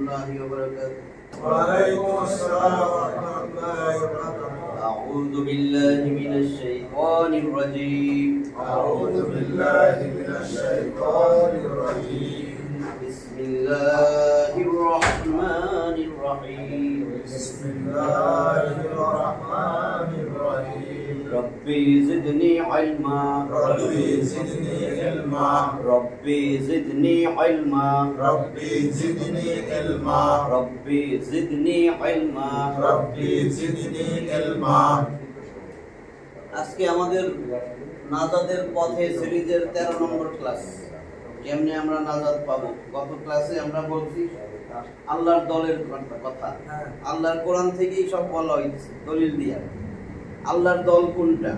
الله وبركاته. وعليكم السلام ورحمة الله وبركاته. أعوذ بالله من الشيطان الرجيم. أعوذ بالله من الشيطان الرجيم. بسم الله الرحمن الرحيم. بسم الله الرحمن الرحيم. ربي زدني علما. ربي زدني علما. ربي زدني علما. ربي زدني علما. ربي زدني علما. ربي زدني علما. আজকে আমাদের নাজাদের পথে সিরিজের 13 নম্বর ক্লাস। কেমনে আমরা নাজাত পাবো? গত ক্লাসে আমরা বলছি আল্লাহর দলের কথা। আল্লাহর কোরআন থেকেই সব বলা হয়েছে দলিল দিয়া। আল্লাহর দল কোনটা?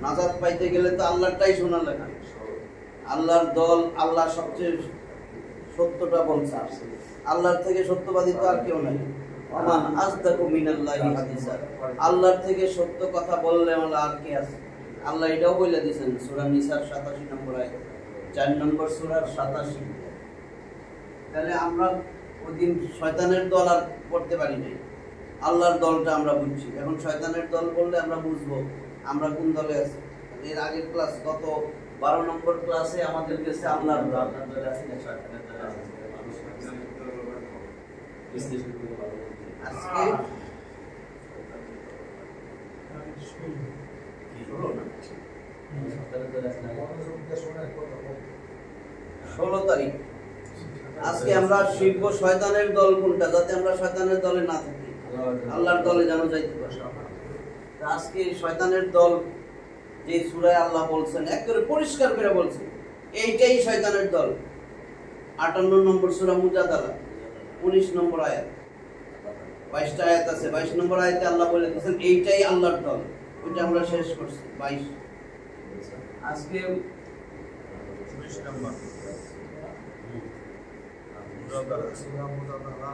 নাজাত পাইতে গেলে তো আল্লাহরটাই শোনা লাগে। আল্লাহর দল, আল্লাহ সবচেয়ে সত্যটা বলছে। আল্লাহর থেকে সত্যবাদী তো আর কেউ নাই। ওমান আসদাকু মিনাল্লাহি হাদিসা। আল্লাহর থেকে সত্য কথা বললে আমরা আর কে আছে? আল্লাহ এটাও বলে দিয়েছেন সূরা নিসার 87 নম্বর আয়াত, 4 নম্বর সূরার 87। তাহলে আমরা ওইদিন শয়তানের দল আর পড়তে পারি নাই, আল্লাহর দলটা আমরা বুঝছি। এখন শয়তানের দল বললে আমরা বুঝবো আমরা কোন দলে আছি। এর আগের ক্লাস, গত 12 নম্বর ক্লাসে আমাদের কাছে আল্লাহর দলে আছে না শয়তানের দলে আছে। আজকে 16 তারিখ। আজকে আমরা শিখব শয়তানের দল কোনটা, যাতে আমরা শয়তানের দলে না থাকি, আল্লাহর দলে যেন যাইতে পারি। আজকে শয়তানের দল যে সূরায় আল্লাহ বলছেন, একেবারে পরিষ্কার করে বলছেন এইটাই শয়তানের দল। 58 নম্বর সূরা মুজাদালা 19 নম্বর আয়াত, 22টা আয়াত আছে। 22 নম্বর আয়াতে আল্লাহ বলে দিয়েছেন এইটাই আল্লাহর দল। ওইটা আমরা শেষ করছি 22। আজকে 19 নম্বর মুজাদালা সূরা মুজাদালা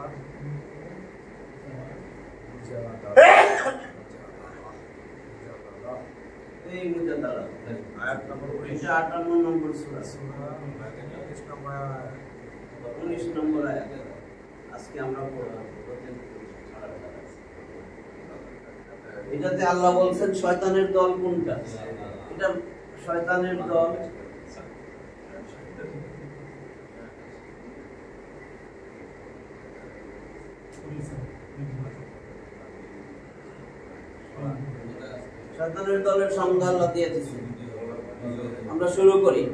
এই মুজাদালা আয়াত নম্বর 19। 58 নম্বর সূরা, 19 নম্বর আয়াত আজকে আমরা পড়ব। এটাতে আল্লাহ বলছেন শয়তানের দল কোনটা। এটা শয়তানের দল শয়তানের দলের সংজ্ঞা আল্লাহ দিয়ে দিয়েছেন। আমরা শুরু করি।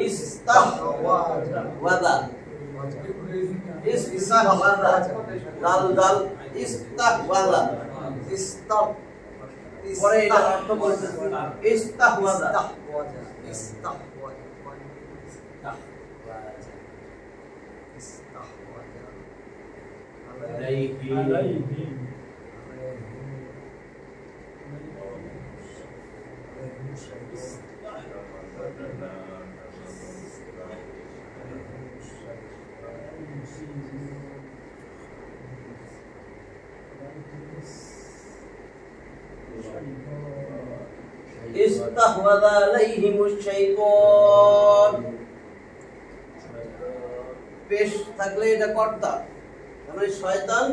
ইস্তাহওয়াদা, ইস্তাহওয়াদা, দাল দাল ইস্তাহওয়াদা, ইস্তাহ পরে এটা অর্থ বলতে ইস্তাহওয়াদা, আলাইহি ইস্তাহওয়াযা আলাইহিমুশ শাইতান। পেশ থাকলে এটা কর্তা, মানে শয়তান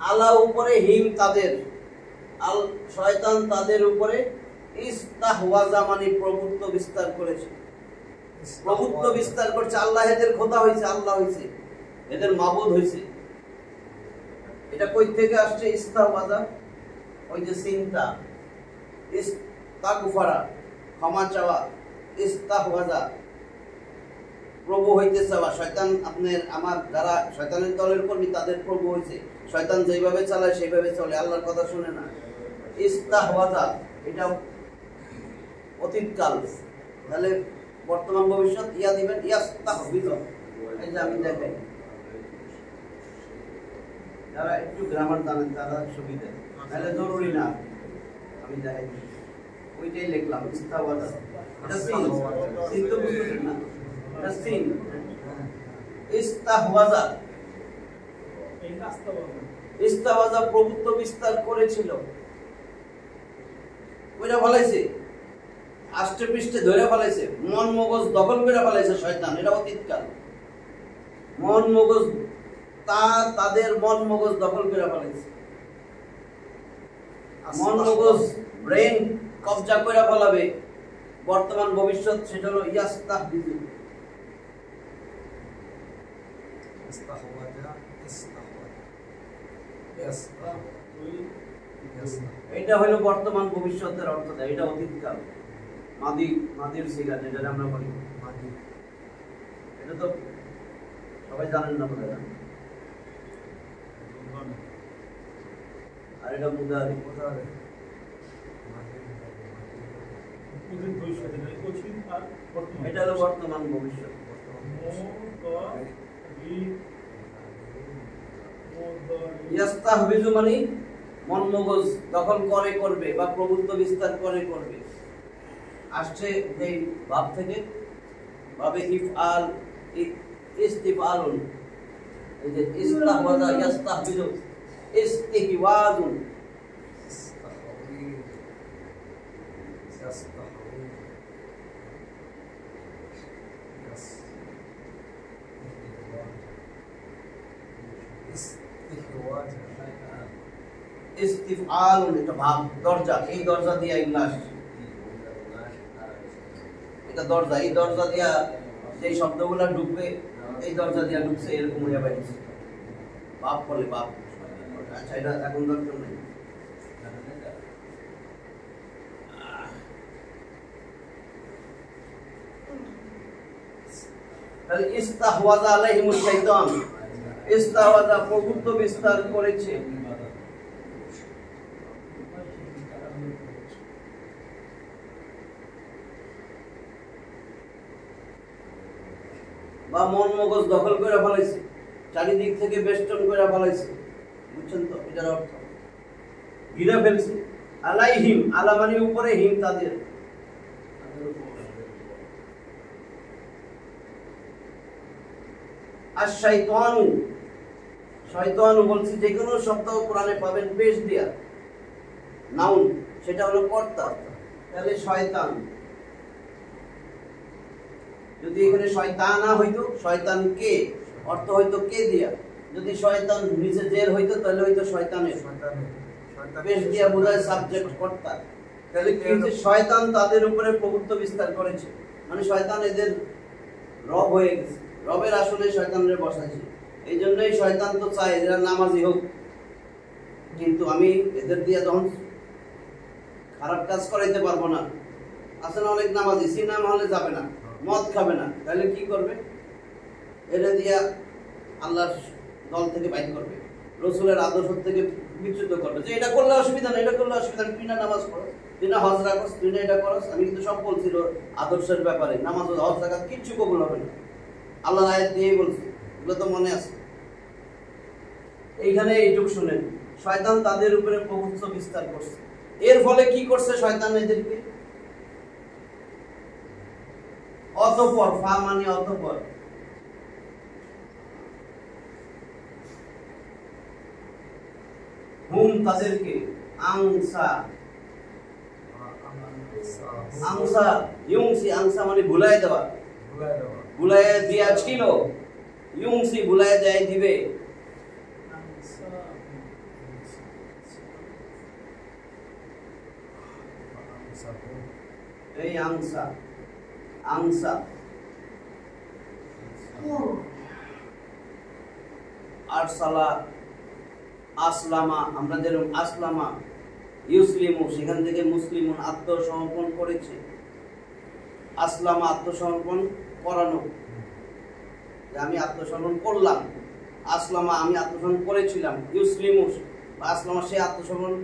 আলা উপরে, হিম তাদের, আল শয়তান তাদের উপরে, ইস্তাহওয়াযা মানে প্রভুত্ব বিস্তার করেছে। প্রভুত্ব বিস্তার করছে। আল্লাহ এদের খোদা হয়েছে, আল্লাহ হয়েছে, এদের মাবুদ হয়েছে। এটা কই থেকে আসছে? ইস্তাহওয়াযা, ওই যে সিনটা, ইস্তাগফারা ক্ষমা চাওয়া, ইস্তাহওয়াযা প্রভু হইতে চাওয়া। শয়তান আপনার আমার যারা শয়তানের দলের কর্মী তাদের প্রভু হয়েছে। শয়তান যেভাবে চালায় সেইভাবে চলে, আল্লাহর কথা শুনে না। ইস্তাহওয়াযা এটা অতীতকাল, তাহলে বর্তমান ভবিষ্যৎ ইয়া দিবেন ইয়াস্তাহবিযু। এই যে আমি দেখাই, যারা একটু গ্রামার জানেন তারা সুবিধা, তাহলে জরুরি না। আমি দেখাই, ওইটাই লিখলাম ইস্তাহওয়াযা। এটা সিন, সিন তো বুঝতেছেন না, এটা সিন। ইস্তাহওয়াজা, ইস্তাহওয়াজা প্রভুত্ব বিস্তার করেছিল। কইরা ফলাইছে, আষ্টে পৃষ্ঠে ধরে ফলাইছে, মন মগজ দখল করে ফলাইছে শয়তান। এটা অতীতকাল। মন মগজ তাদের মন মগজ দখল করে ফলাইছে। মন মগজ ব্রেন কবজা করে ফলাবে। বর্তমান ভবিষ্যৎ সেটা হলো ইয়াস্তাহবিজু। এটা হলো বর্তমান ভবিষ্যতের অর্থ দেয়। এটা অতীতকাল। মাদির সিগা যেটা আমরা বলি মাদি, এটা তো সবাই জানেন না বোধ হয়। আর এটা মুদারি, এটা হলো বর্তমান ভবিষ্যৎ। ইয়াস্তাহবিজু মানে মন মগজ দখল করে করবে বা প্রভুত্ব বিস্তার করে করবে। আসছে এই ভাব থেকে, ভাবে ইফআল ইস্তিফআলুন। এই যে ইস্তাহওয়াজা ইয়াস্তাহবিজু ইস্তিহওয়াজুন। ইস্তিফআলুন এটা ভাব, দরজা। এই দরজা দিয়ে এগুলা আসছে। এটা দরজা, এই দরজা দিয়া যে শব্দগুলা ঢুকবে, এই দরজা দিয়া ঢুকছে, এরকম হইয়া বাইছে। বাপ বলে বাপ। আচ্ছা, এটা এখন দরকার নেই। তাহলে ইস্তাহওয়াজা আলাইহিমুশ শাইতান, ইস্তাহওয়াজা প্রভুত্ব বিস্তার করেছে। বা মন মগজ দখল করে ফেলাইছে, চারিদিক থেকে বেষ্টন করে ফেলাইছে। বুঝছেন তো এটার অর্থ? ঘিরে ফেলছে। আলাইহিম, আলা মানে উপরে, হিম তাদের। আর শয়তানু, শয়তানু বলছি যে কোনো শব্দ কোরআনে পাবেন পেশ দিয়া, নাউন, সেটা হলো কর্তা। তাহলে শয়তান, যদি এখানে শয়তানা হইতো, শয়তান কে অর্থ হইতো কে দিয়া। যদি শয়তান নিচে জের হইতো তাহলে হইতো শয়তানের। পেশ দিয়া বোঝায় সাবজেক্ট কর্তা। তাহলে কি হচ্ছে? শয়তান তাদের উপরে প্রভুত্ব বিস্তার করেছে, মানে শয়তান এদের রব হয়ে গেছে। রবের আসলে শয়তানরে বসাইছে। এই জন্যই শয়তান তো চায় এরা নামাজি হোক, কিন্তু আমি এদের দিয়ে যখন খারাপ কাজ করাইতে পারবো না। আছে না অনেক নামাজি, সিনেমা হলে যাবে না, মদ খাবে না, তাহলে কি করবে? এটা দিয়া আল্লাহর দল থেকে বাইর করবে, রসুলের আদর্শ থেকে বিচ্যুত করবে। যে এটা করলে অসুবিধা নেই, এটা করলে অসুবিধা নেই, তুই না নামাজ পড়ো, তুই না হজ রাখস, তুই না এটা করস। আমি কিন্তু সব বলছিল আদর্শের ব্যাপারে, নামাজ হজ রাখাত কিচ্ছু কবুল হবে না। আল্লাহ আয়াত দিয়েই বলছে, এগুলো তো মনে আছে। এইখানে এইটুক শুনেন, শয়তান তাদের উপরে প্রভুত্ব বিস্তার করছে। এর ফলে কি করছে শয়তান এদেরকে? অতঃপর, ফা মানে অতঃপর, হুম তাদেরকে, আংসা, আংসা ইউংসি, আংসা মানে ভুলাই দেওয়া, ভুলাই দিয়াছিল। ইউংসি ভুলাই দেয়, দিবে। এই আংসা, আংসা আরসালা, আসলামা, আমরা যেরকম আসলামা, ইউসলিমু, সেখান থেকে মুসলিমুন, আত্মসমর্পণ করেছে। আসলামা আত্মসমর্পণ করানো, যে আমি আত্মসমর্পণ করলাম। আসলামা আমি আত্মসমর্পণ করেছিলাম। ইউসলিমু আসলামা সে আত্মসমর্পণ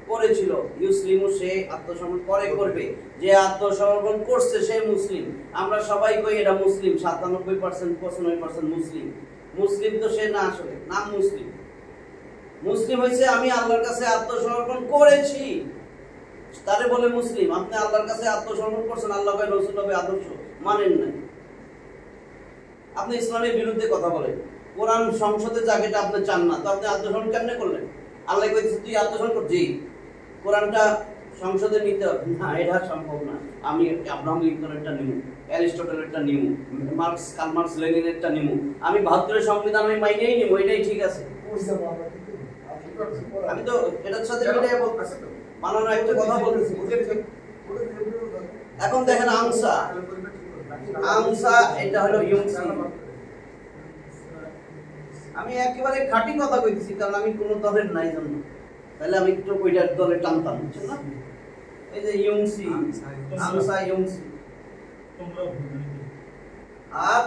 করেছিল। ইউসলিমু সে আত্মসমর্পণ করে করবে। যে আত্মসমর্পণ করছে সে মুসলিম। আমরা সবাই কই এটা মুসলিম, 97% 95% মুসলিম। মুসলিম তো সে না, আসলে নাম মুসলিম। মুসলিম হয়েছে আমি আল্লাহর কাছে আত্মসমর্পণ করেছি, তারে বলে মুসলিম। আপনি আল্লাহর কাছে আত্মসমর্পণ করছেন, আল্লাহ ভাই রসুল হবে আদর্শ মানেন নাই। আপনি ইসলামের বিরুদ্ধে কথা বলেন, কোরআন সংসদে যাক, এটা আপনি চান না, তো আপনি আত্মসম্মান কেমনে করলেন? আল্লাহ কইছে তুই আত্মসম্মান করছিস, কোরআনটা সংসদে নিতে হবে না, এটা সম্ভব না। আমি আব্রাহাম লিঙ্কনেরটা নিব, অ্যারিস্টটলেরটা নিব, কার্ল মার্কস লেনিনেরটা নিব, আমি ৭২-এর সংবিধান আমি মাইনেই নিব, এটাই ঠিক আছে। আমি তো এটার সাথে মিলাই বানানো একটা কথা বলতেছি। এখন দেখেন আমসা, আমসা এটা হলো ইউংসি। আমি একেবারে খাঁটি কথা কইতেছি, কারণ আমি কোনো দলের নাই জন্য, তাহলে আমি একটু ওইটার দলে টানতাম, বুঝছেন না? এই যে ইউংসি, আমসা ইউংসি। আর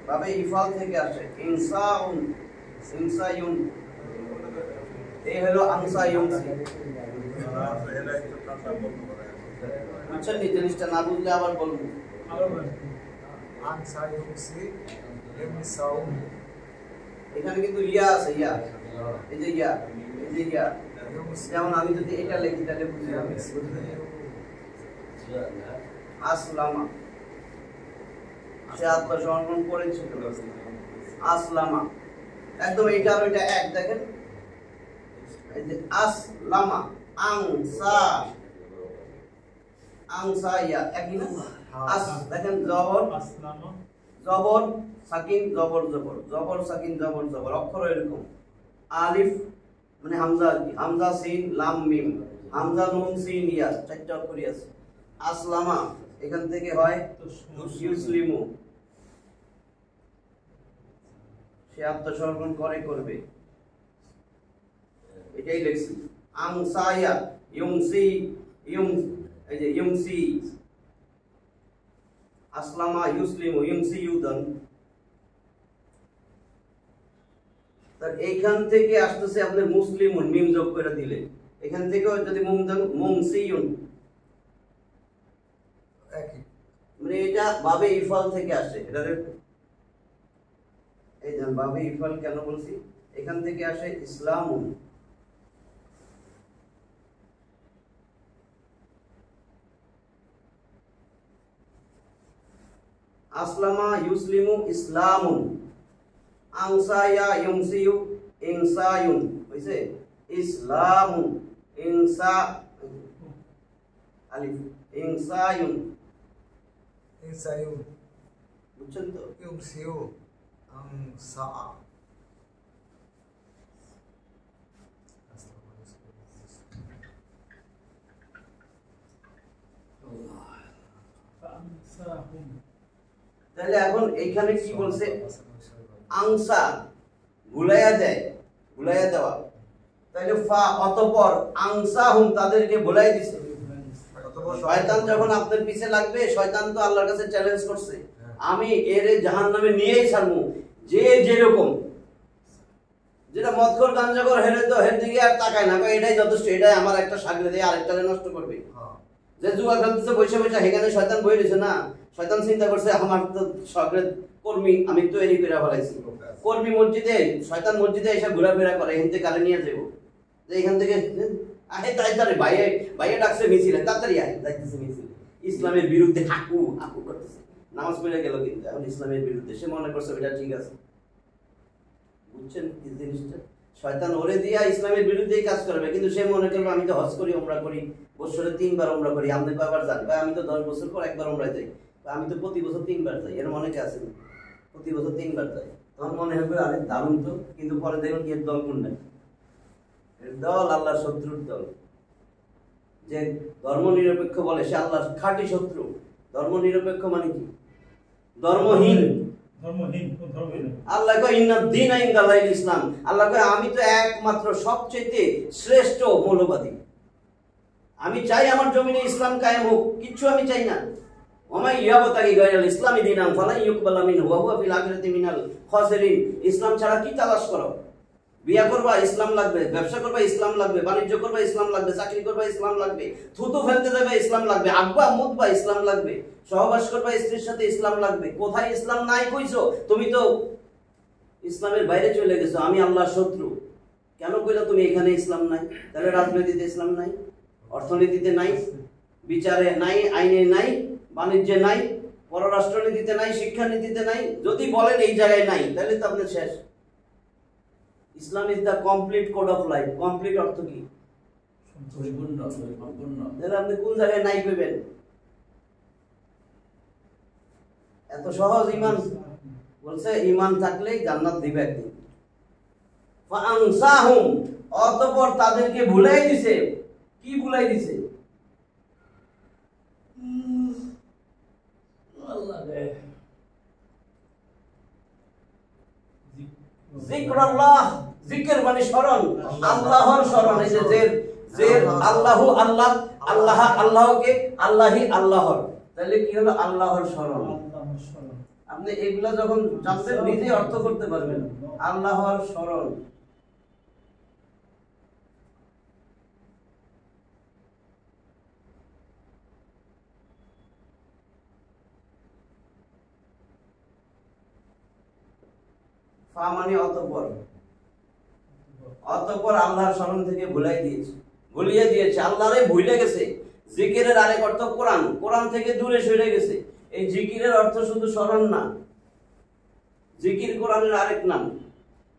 বাবে ইফাল থেকে আসে ইনসাউন, ইনসায়ুন, এই হলো আমসায়ুনসি। আচ্ছা, এই জিনিসটা না বুঝলে আবার বলবো। এখানে কিন্তু ইয়া আছে, ইয়া, এই যে ইয়া, এই যে ইয়া, যেমন আমি যদি এটা লিখি তাহলে বুঝে যাবে। আসলামা, সে আত্মসমর্পণ করেছিল, আসলামা, একদম এইটা আর ওইটা এক। দেখেন এই যে আসলামা, আংসা, আংসা ইয়া একই না? আস দেখেন জবর, জবর সাকিন, জবর জবর, জবর সাকিন, জবর জবর, অক্ষর এরকম। আলিফ মানে হামজা, হামজা সিন লাম মিম, হামজা নুন সিন ইয়া, চারটা অক্ষরই আছে। আসলামা এখান থেকে হয় ইউসলিমু, সে আত্মসমর্পণ করে, করবে, এটাই লিখছি। আমসায়া ইউংসি, ইউং, এই যে ইউংসি, আসলামা ইউসলিমু, ইউংসি ইউদান। তার এইখান থেকে আসতেছে আপনার মুসলিমুন, মিম যোগ করে দিলে, এখান থেকে যদি মুম দেন মুংসিয়ুন, মানে এটা বাবে ইফাল থেকে আসে। এটা এই যে বাবে ইফাল কেন বলছি, এখান থেকে আসে ইসলামুন। আসলামা ইউসলিমু ইসলামুন, আংসায়া ইউংসিয়ু ইনসায়ুন, হইছে ইসলামুন, ইনসা আলিফ, ইনসায়ুন, ইনসায়ুন, বুঝছেন তো? ইউংসিউ, আংসা। তাহলে এখন এইখানে কি বলছে? আংসা ভুলাইয়া দেয়, ভুলাইয়া দেওয়া। তাহলে ফা অতঃপর আংসাহুম, তাদেরকে ভুলাই দিছে। শয়তান যখন আপনার পিছে লাগবে, শয়তান তো আল্লাহর কাছে চ্যালেঞ্জ করছে, আমি এর জাহান্নামে নিয়েই ছাড়বো, যে যেরকম, যেটা মদখোর গাঞ্জাখোর হেরে তো হের দিকে আর তাকায় না, এটাই যথেষ্ট, এটাই আমার একটা সাগরে দিয়ে আরেকটারে নষ্ট করবে। যে জুয়া খেলতেছে বসে বসে, সেখানে শয়তান বই রয়েছে না, শয়তান চিন্তা করছে আমার তো সাগরের কর্মী আমি তৈরি করে ফেলাইছি, কর্মী মসজিদে, শয়তান মসজিদে এসে ঘোরাফেরা করে, এখান থেকে কারে নিয়ে যাবো, যে এখান থেকে আহে তাড়াতাড়ি বাইরে বাইরে ডাকছে মিছিলে, তাড়াতাড়ি আহে যাইতেছে মিছিল, ইসলামের বিরুদ্ধে হাকু হাকু করতেছে, নামাজ পড়ে গেল কিন্তু এখন ইসলামের বিরুদ্ধে, সে মনে করছে এটা ঠিক আছে। বুঝছেন কি জিনিসটা? শয়তান ওরে দিয়া ইসলামের বিরুদ্ধেই কাজ করবে, কিন্তু সে মনে করবে আমি তো হজ করি, ওমরা করি, বছরে 3 বার ওমরা করি, আপনি কয়বার যান? আমি তো 10 বছর পর একবার ওমরা যাই, আমি তো প্রতি বছর 3 বার যাই, এর মনে কে আছে? প্রতি বছর 3 বার যাই, তখন মনে হবে আরে দারুণ তো, কিন্তু পরে দেখুন এর দল কোনটা? এর দল আল্লাহর শত্রুর দল। যে ধর্ম নিরপেক্ষ বলে সে আল্লাহর খাঁটি শত্রু। ধর্ম নিরপেক্ষ মানে কি? ধর্মহীন। আল্লাহ কয় ইন্নাদ-দীন ইনদাল্লাহিল ইসলাম, আল্লাহ কয় আমি তো একমাত্র সবচেয়ে শ্রেষ্ঠ মৌলবাদী, আমি চাই আমার জমিনে ইসলাম কায়েম হোক, কিচ্ছু আমি চাই না। ওমাই ইয়াবতাগি গায়রাল ইসলামি দীনান ফালা ইউকবালা মিনহু ওয়া হুয়া ফিল আখিরাতি মিনাল খাসিরিন, ইসলাম ছাড়া কি তালাশ করো? বিয়া করবা ইসলাম লাগবে, ব্যবসা করবা ইসলাম লাগবে, বাণিজ্য করবা ইসলাম লাগবে, চাকরি করবা ইসলাম লাগবে, থুতু ফেলতে যাবে ইসলাম লাগবে, আব্বা মুতবা ইসলাম লাগবে, সহবাস করবা স্ত্রীর সাথে ইসলাম লাগবে। কোথায় ইসলাম নাই কইছো? তুমি তো ইসলামের বাইরে চলে গেছো। আমি আল্লাহর শত্রু কেন কইলা তুমি? এখানে ইসলাম নাই। তাহলে রাজনীতিতে ইসলাম নাই, অর্থনীতিতে নাই, বিচারে নাই, আইনে নাই, বাণিজ্যে নাই, পররাষ্ট্রনীতিতে নাই, শিক্ষানীতিতে নাই। যদি বলেন এই জায়গায় নাই, তাহলে তো আপনি শেষ। Islam is the complete code of life. Complete অর্থ কি? পরিপূর্ণ, সম্পূর্ণ। তাহলে আপনি কোন জায়গায় নাই পেবেন? এত সহজ ইমান। বলছে ইমান থাকলেই জান্নাত দিবে একদিন। ফাআনসাহুম, অতঃপর তাদেরকে ভুলাই দিছে। কি ভুলাই দিছে? আল্লাহ রে। যিকরুল্লাহ, জিকির মানে স্মরণ, আল্লাহর স্মরণ। এই যে আল্লাহু আল্লাহ, আল্লাহ আল্লাহকে, আল্লাহি আল্লাহর। তাহলে কি হলো? আল্লাহর স্মরণ। আপনি এগুলা যখন জানবেন নিজে অর্থ করতে পারবেন। আল্লাহর স্মরণ। ফা মানে অতঃপর, অতঃপর আল্লাহর স্মরণ থেকে ভুলাই দিয়েছে, ভুলিয়ে দিয়েছে, আল্লাহরে ভুলে গেছে। জিকিরের আরেক অর্থ কোরআন, কোরআন থেকে দূরে সরে গেছে। এই জিকিরের অর্থ শুধু স্মরণ না, জিকির কোরআনের আরেক নাম।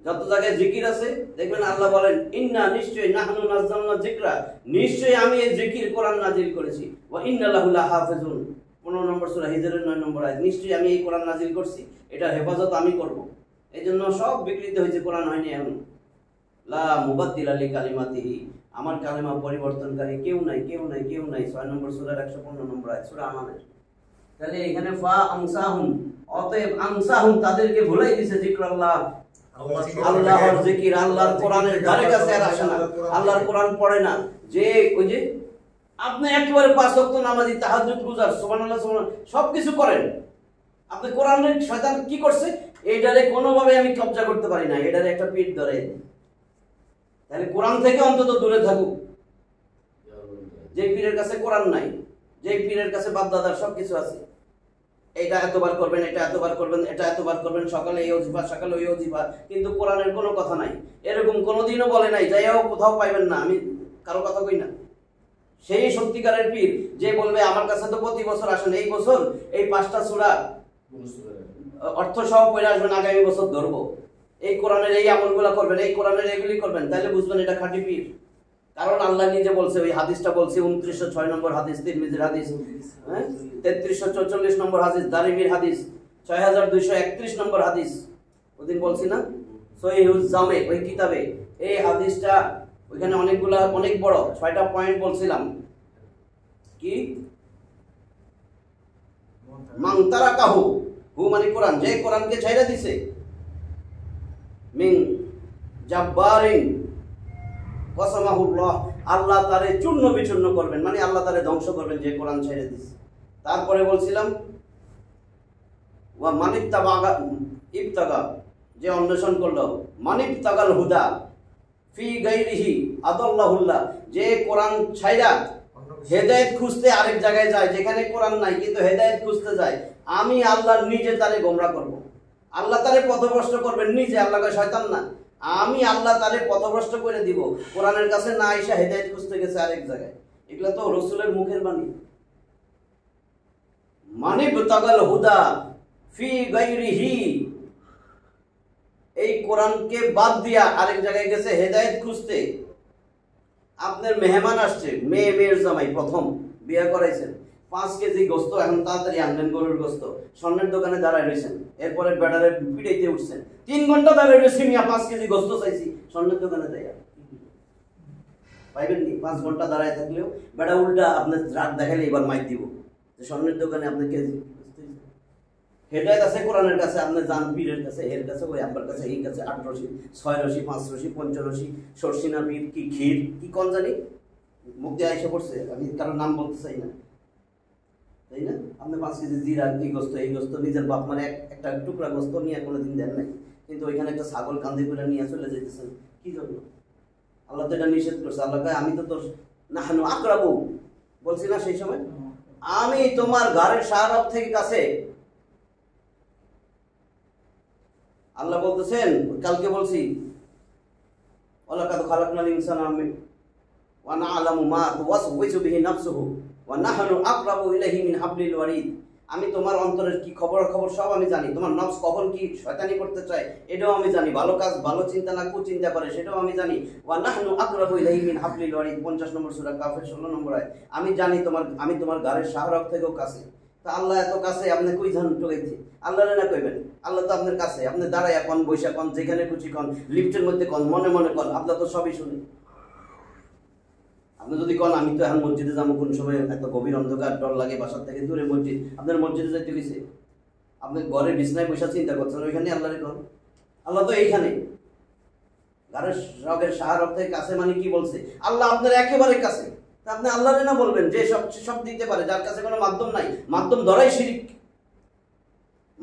যত জায়গায় জিকির আছে দেখবেন আল্লাহ বলেন ইন্না, নিশ্চয়ই, নাহনু নাযালনা যিকরা, নিশ্চয়ই আমি এই জিকির কোরআন নাজিল করেছি। ওয়া ইন্না লাহু লাহাফিজুন, 15 নম্বর সূরা হিজরের 9 নম্বর আয়াত। নিশ্চয়ই আমি এই কোরআন নাজিল করছি, এটা হেফাজত আমি করব। এই জন্য সব বিকৃত হয়েছে, কোরআন হয়নি এখন। লা মুবাদ্দিলা লিকালিমাতিহি, আমার কালেমা পরিবর্তনকারী কেউ নাই, কেউ নাই, কেউ নাই। 6 নম্বর সূরার 115 নম্বর আয়াত, সূরা আনামের। তাহলে এখানে ফা আমসাহুম, অতএব আমসাহুম তাদেরকে ভুলাই দিয়েছে যিকরাল্লাহ, আল্লাহর জিকির। আল্লাহর কোরআনের ধারে কাছে আর আসে না, আল্লাহর কোরআন পড়ে না। যে ওই যে আপনি একেবারে 5 ওয়াক্ত নামাজি, তাহাজ্জুদ গুজার, সুবহানাল্লাহ সুবহানাল্লাহ সবকিছু করেন, আপনি কোরআনের শয়তান কি করছে? এইটারে কোনোভাবে আমি কবজা করতে পারি না, এটারে একটা পিঠ ধরে। তাহলে কোরআন থেকে অন্তত দূরে থাকুক। যে পীরের কাছে কোরআন নাই, যে পীরের কাছে বাপদাদার সবকিছু আছে, এটা এতবার করবেন, এটা এতবার করবেন, এটা এতবার করবেন, সকালে এই ওজিফা, সকালে ওই ওজিফা, কিন্তু কোরআনের কোনো কথা নাই। এরকম কোনোদিনও বলে নাই, যাইও কোথাও পাইবেন না, আমি কারো কথা কই না। সেই সত্যিকারের পীর যে বলবে আমার কাছে তো প্রতি বছর আসেন, এই বছর এই 5টা সূরা অর্থ সহ পড়ে আসবেন, আগামী বছর ধরবো, এই কোরআনের এই আমলগুলো করবেন, এই কোরআনের এগুলি করবেন, তাহলে বুঝবেন এটা খাঁটি পীর। কারণ আল্লাহ নিজে বলছে, ওই হাদিসটা বলছে 2906 নম্বর হাদিস, তিরমিজির হাদিস, 3344 নম্বর হাদিস, দারিমির হাদিস, 6231 নম্বর হাদিস। ওদিন বলছি না সহিহুল জামে, ওই কিতাবে এই হাদিসটা, ওইখানে অনেকগুলা, অনেক বড় 6টা পয়েন্ট বলছিলাম। কি? মান তারাকাহু, হু মানে কোরআন, যে কোরআনকে ছাইরা দিছে, মিন জাব্বারিন কসমাহুল্লাহ, আল্লাহ তারে চূর্ণ বিচূর্ণ করবেন, মানে আল্লাহ তারে ধ্বংস করবেন যে কোরআন ছেড়ে দিছে। তারপরে বলছিলাম ওয়া মানিত্তাবা ইবতাগা, যে অন্বেষণ করলো, মানিত্তাগাল হুদা ফি গায়রিহি আদাল্লাহুল্লাহ, যে কোরআন ছাইরা হেদায়েত খুঁজতে আরেক জায়গায় যায়, যেখানে কোরআন নাই কিন্তু হেদায়েত খুঁজতে যায়, আমি আল্লাহ নিজে তারে গোমরা করব। আল্লাহ তারে পথভ্রষ্ট করবেন নিজে, আল্লাহকে শয়তান না। আমি আল্লাহ তারে পথভ্রষ্ট করে দিব, কোরআনের কাছে না এসে হেদায়েত খুঁজতে গেছে আরেক জায়গায়। এগুলো তো রাসূলের মুখের বাণী। মানিবতাগাল হুদা ফি গায়রিহি, এই কোরআনকে বাদ দিয়া আরেক জায়গায় গেছে হেদায়েত খুঁজতে। আপনার মেহমান আসছে, মেয়ের জামাই, প্রথম বিয়ে করাইছেন, 5 কেজি গোস্ত এখন তাড়াতাড়ি আনলেন, গরুর গোস্ত, স্বর্ণের দোকানে দাঁড়ায় রয়েছেন। এরপরে বেটারে পিটাইতে উঠছেন, 3 ঘন্টা দাঁড়ায় রয়েছি, মিয়া 5 কেজি গোস্ত চাইছি, স্বর্ণের দোকানে যাইয়া পাইবেন নি? 5 ঘন্টা দাঁড়ায় থাকলেও বেটা উল্টা আপনার রাত দেখালে এবার মাইক দিব যে স্বর্ণের দোকানে আপনার কেজি। হেদায়েত আছে কোরআনের কাছে, আপনি যান পীরের কাছে, এর কাছে, ওই আব্বার কাছে, এই কাছে, 8 রশি, 6 রশি, 5 রশি, 5 রশি, সরসিনা পীর, কি ক্ষীর, কি কোন জানি মুখ দিয়ে আইসা পড়ছে, আমি কারোর নাম বলতে চাই না, তাই না? আপনি 5 কেজি জিরা, এই গোস্ত, এই গোস্ত, নিজের বাপ মানে একটা টুকরা গোস্ত নিয়ে কোনোদিন দেন নাই, কিন্তু ওইখানে একটা ছাগল কান্দি করে নিয়ে চলে যেতেছেন কি জন্য? আল্লাহ তো এটা নিষেধ করছে। আল্লাহ কয় আমি তো তোর নাহনু আকরাবু বলছি না সেই সময়, আমি তোমার ঘরের শাহরব থেকে কাছে। আল্লাহ বলতেছেন কালকে বলছি ওয়ালাকাদ খালাকনাল ইনসানা ওয়া না'লামু মা তুওয়াসওয়িসু বিহি নাফসুহু ওয়া নাহনু আকরাবু ইলাইহি মিন হাবলিল ওয়ারিদ। আমি তোমার অন্তরের কি খবর সব আমি জানি। তোমার নফস কখন কি শয়তানি করতে চায় এটাও আমি জানি। ভালো কাজ ভালো চিন্তা না কুচিন্তা করে সেটাও আমি জানি। ওয়া নাহনু আকরাবু ইলাইহি মিন হাবলিল ওয়ারিদ 50 নম্বর সূরা কাফের 16 নম্বর আয়াত। আমি জানি আমি তোমার ঘরের শাহরব থেকেও কাছে। তা আল্লাহ এত কাছে আপনি কই জান টোকাইছে? আল্লাহরে না কইবেন? আল্লাহ তো আপনার কাছে, আপনি দাঁড়ায় কোন বৈশা কোন যেখানে খুশি কোন লিফটের মধ্যে কোন মনে মনে কোন আল্লাহ তো সবই শুনে। আপনি যদি কোন আমি তো এখন মসজিদে যাবো কোন সময় এত গভীর অন্ধকার ডর লাগে বাসার থেকে দূরে মসজিদ, আপনার মসজিদে যাইতে গেছে আপনি ঘরের বিছনায় বসে চিন্তা করছেন ওইখানে আল্লাহরে কোন? আল্লাহ তো এইখানে ঘরের রগের শাহরব থেকে কাছে মানে কি বলছে? আল্লাহ আপনার একেবারে কাছে। তা আপনি আল্লাহরে না বলবেন যে সব দিতে পারে, যার কাছে কোনো মাধ্যম নাই। মাধ্যম ধরাই শিরিক,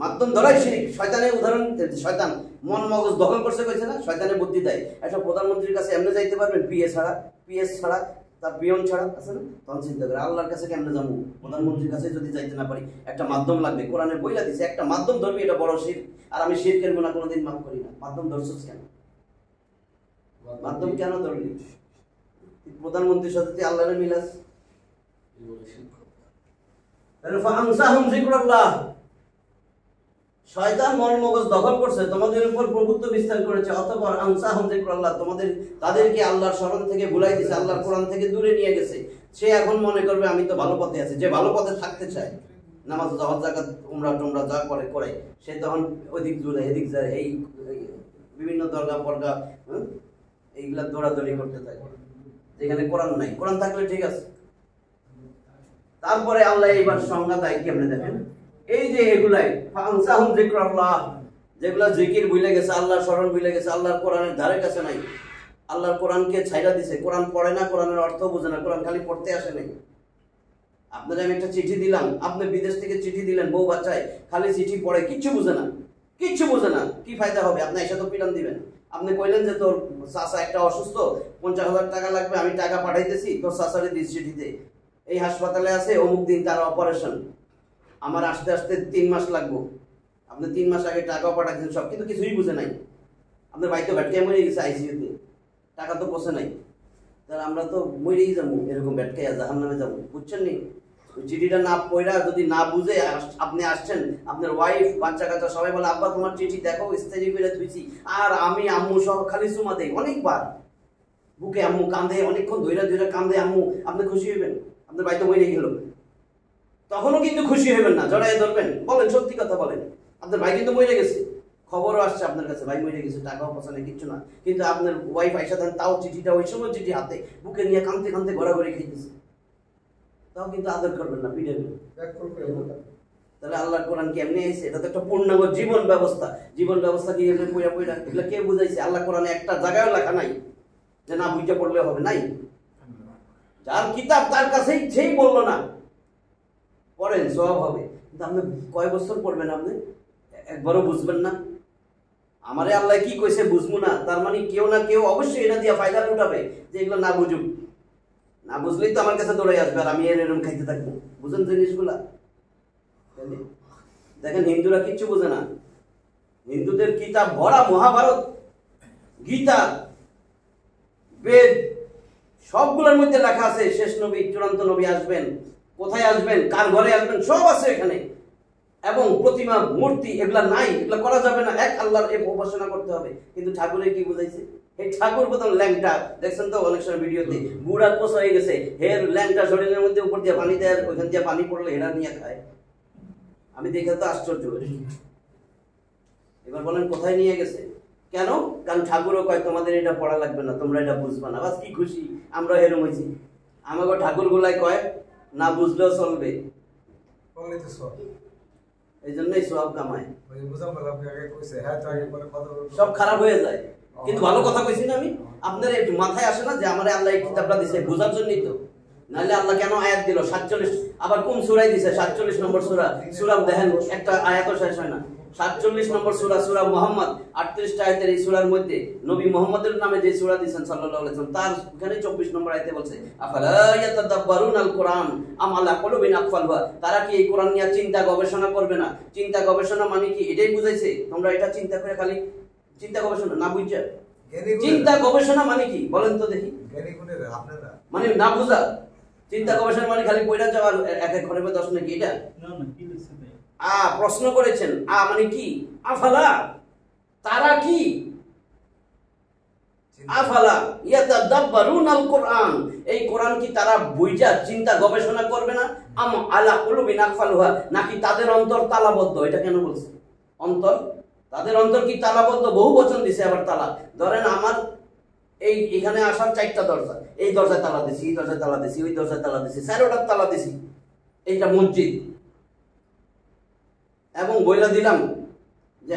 মাধ্যম ধরাই শিরিক। শয়তানের উদাহরণ, শয়তান মন মগজ দখল করছে কইছে না, শয়তানের বুদ্ধি দেয়। একটা প্রধানমন্ত্রীর কাছে এমনি যাইতে পারবেন পিএস ছাড়া তার পিয়ন ছাড়া, আছে না? তখন চিন্তা করে আল্লাহর কাছে কেমনে যাবো? প্রধানমন্ত্রীর কাছে যদি যাইতে না পারি একটা মাধ্যম লাগবে। কোরআনে বইলা দিছে একটা মাধ্যম ধরবি, এটা বড় শিরক। আর আমি শিরকের গুনাহ কোনোদিন মাফ করি না। মাধ্যম ধরছস কেন? মাধ্যম কেন ধরলি? প্রধানমন্ত্রীর সাথে তুই আল্লাহরে মিলাস। ফাআনসাহুম যিকরাল্লাহ, শয়তান মন মগজ দখল করছে, তোমাদের উপর প্রভুত্ব বিস্তার করেছে। অতঃপর আনসাহুম যিকরাল্লাহ, তাদেরকে আল্লাহর স্মরণ থেকে ভুলাই দিয়েছে, আল্লাহর কোরআন থেকে দূরে নিয়ে গেছে। সে এখন মনে করবে আমি তো ভালো পথে আছি। যে ভালো পথে থাকতে চায়, নামাজ হজ যাকাত উমরা টুমরা যা করে সে তখন ওইদিক জুড়ে এদিক যায়, এই বিভিন্ন দরগা পরগা এইগুলা দৌড়াদৌড়ি করতে থাকে যেখানে কোরআন নাই। কোরআন থাকলে ঠিক আছে। তারপরে আল্লাহ এইবার সংজ্ঞা দেয় কেমনে দেখেন, এই যে এগুলাই ফানসাহুম যিকরাল্লাহ, যেগুলা জিকির ভুলে গেছে, আল্লাহর স্মরণ ভুলে গেছে, আল্লাহর কোরআনের ধারে কাছে নাই, আল্লাহর কোরআনকে ছাইড়া দিছে, কোরআন পড়ে না, কোরআনের অর্থ বোঝে না, কোরআন খালি পড়তে আসে নাই। আপনার আমি একটা চিঠি দিলাম, আপনি বিদেশ থেকে চিঠি দিলেন, বউ বাচ্চায় খালি চিঠি পড়ে, কিচ্ছু বোঝে না, কিচ্ছু বোঝে না, কি ফায়দা হবে? আপনি এসে তো পিটান দিবেন। আপনি কইলেন যে তোর চাচা একটা অসুস্থ, 50,000 টাকা লাগবে, আমি টাকা পাঠাইতেছি, তোর চাচারে দিস চিঠিতে, এই হাসপাতালে আছে, অমুক দিন তার অপারেশন, আমার আসতে আসতে 3 মাস লাগবো। আপনি 3 মাস আগে টাকাও পাঠাচ্ছেন সব, কিন্তু কিছুই বুঝে নাই। আপনার ভাই তো ভ্যাটকে মরে গেছে আইসিইউতে, টাকা তো পৌঁছে নাই। তাহলে আমরা তো মরেই যাবো, এরকম ভ্যাটকে জাহান নামে যাবো, বুঝছেন নি? চিঠিটা না পড়া যদি না বুঝে আপনি আসছেন, আপনার ওয়াইফ বাচ্চা কাচ্চা সবাই বলে আব্বা তোমার চিঠি দেখো, ইস্তেরি করে ধুইছি, আর আমি আম্মু সহ খালি চুমা দেই অনেকবার বুকে, আম্মু কান্দে অনেকক্ষণ ধৈরা কান্দে আম্মু, আপনি খুশি হইবেন? আপনার ভাই তো মরে গেল, তখনও কিন্তু খুশি হইবেন না, জড়াই ধরবেন, বলেন সত্যি কথা বলেন। আপনার ভাই কিন্তু মরে গেছে, খবরও আসছে আপনার কাছে ভাই মরে গেছে, টাকাও পৌঁছানো কিচ্ছু না, কিন্তু আপনার ওয়াইফ আইসা দেন তাও চিঠিটা ওই সময় চিঠি হাতে বুকে নিয়ে কাঁদতে কাঁদতে ঘোরাঘুরি খাইতেছে, তাও কিন্তু আদর করবেন না, পিঠে। তাহলে আল্লাহর কোরআন কেমনে আইছে? এটা তো একটা পূর্ণাঙ্গ জীবন ব্যবস্থা। জীবন ব্যবস্থা কি পড়া এগুলো কে বুঝাইছে? আল্লাহ কোরআনে একটা জায়গায় লেখা নাই যে না বুঝতে পড়লে হবে, নাই। যার কিতাব তার কাছেই সেই বললো না পড়েন সওয়াব হবে, কিন্তু আপনি কয় বছর পড়বেন? আপনি একবারও বুঝবেন না। আমারে আল্লাহ কি কইছে বুঝবো না, তার মানে কেউ না কেউ অবশ্যই এটা দিয়ে ফায়দা উঠাবে যে এগুলো না বুঝুক। না বুঝলেই তো আমার কাছে দৌড়ে আসবে আর আমি এরকম খাইতে থাকবো। বুঝেন জিনিসগুলা? দেখেন হিন্দুরা কিচ্ছু বোঝে না। হিন্দুদের কিতাব ভরা, মহাভারত, গীতা, বেদ, সবগুলোর মধ্যে লেখা আছে শেষ নবী, চূড়ান্ত নবী আসবেন, কোথায় আসবেন, কার ঘরে আসবেন, সব আছে এখানে। এবং প্রতিমা মূর্তি এগুলা নাই, এগুলা করা যাবে না, এক আল্লাহর উপাসনা করতে হবে। কিন্তু ঠাকুরে কি বুঝাইছে? এই ঠাকুর প্রথম ল্যাংটা, দেখছেন তো অনেক সময় ভিডিওতে, বুড়া কোষ হয়ে গেছে, হের ল্যাংটা শরীরের মধ্যে উপর দিয়ে পানি দেয়, ওইখান দিয়ে পানি পড়লে হেরা নিয়ে খায়। আমি দেখে তো আশ্চর্য করি। এবার বলেন কোথায় নিয়ে গেছে? কেন? কারণ ঠাকুরও কয় তোমাদের এটা পড়া লাগবে না, তোমরা এটা বুঝবা না, বাস কি খুশি, আমরা হেরম হয়েছি। আমাকে ঠাকুর গুলাই কয় না বুঝলেও চলবে, এই জন্যই সব কামায়, সব খারাপ হয়ে যায়। কিন্তু ভালো কথা কইছি না আমি? আপনার একটু মাথায় আসে না যে আমার আল্লাহ এই কিতাবটা দিছে বোঝার জন্যই তো, নাহলে আল্লাহ কেন আয়াত দিল 47, আবার কোন সূরায় দিছে 47 নম্বর সূরা, সূরা দেখেন একটা আয়াতও শেষ হয় না। 47 নম্বর সূরা সূরা মুহাম্মদ 38 টা আয়াতের এই সূরার মধ্যে নবী মুহাম্মদের নামে যে সূরা দিয়েছেন সাল্লাল্লাহু আলাইহি ওয়াসাল্লাম তার ওখানে 24 নম্বর আয়াতে বলছে আফালা ইয়াতাদাব্বারুনাল কুরআন আম আলা কুলুবিন আকফালহা, তারা কি এই কোরআন নিয়ে চিন্তা গবেষণা করবে না? চিন্তা গবেষণা মানে কি এটাই বুঝাইছে? তোমরা এটা চিন্তা করে খালি চিন্তা গবেষণা না বুঝা, চিন্তা গবেষণা মানে কি বলেন তো দেখি? মানে না বুঝা চিন্তা গবেষণা মানে খালি পয়লা যাওয়ার এক এক ঘরে 10 নাকি এটা না না কি লিখছে ভাই? প্রশ্ন করেছেন মানে কি আফালা, তারা কি আফালা ইয়াতাদাব্বারুনাল কুরআন, এই কোরআন কি তারা বুঝা চিন্তা গবেষণা করবে না? আম আলা কুলুবিন আকফালহা, নাকি তাদের অন্তর তালাবদ্ধ? এটা কেন বলছে অন্তর? তাদের অন্তর কি তালাবদ্ধ? বহু বচন দিছে আবার তালা। ধরেন আমার এই এখানে আসার 4টা দরজা, এই দরজায় তালা দিছি, এই দরজায় তালা দিছি, ওই দরজায় তালা দিছি, 4টা তালা দিছি। এইটা মসজিদ এবং বইলা দিলাম যে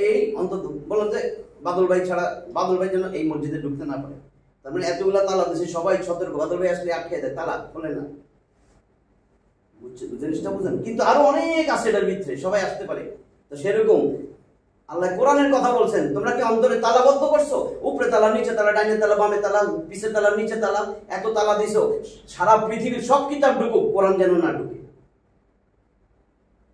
এই অন্তত বললাম যে বাদল ভাই ছাড়া বাদল ভাই যেন এই মসজিদে ঢুকতে না পারে। তার মানে এতগুলা তালা দিছি, সবাই সতর্ক, বাদল ভাই আসলে আটকে দেয়, তালা খোলে না। জিনিসটা বুঝেন? কিন্তু আরো অনেক আছে এটার ভিতরে, সবাই আসতে পারে। তো সেরকম আল্লাহ কোরআনের কথা বলছেন, তোমরা কি অন্তরে তালাবদ্ধ করছো? উপরে তালা, নিচে তালা, ডাইনে তালা, বামে তালা, পিছে তালা, নিচে তালা, এত তালা দিছো, সারা পৃথিবীর সব কিতাব ঢুকুক, কোরআন যেন না ঢুকে।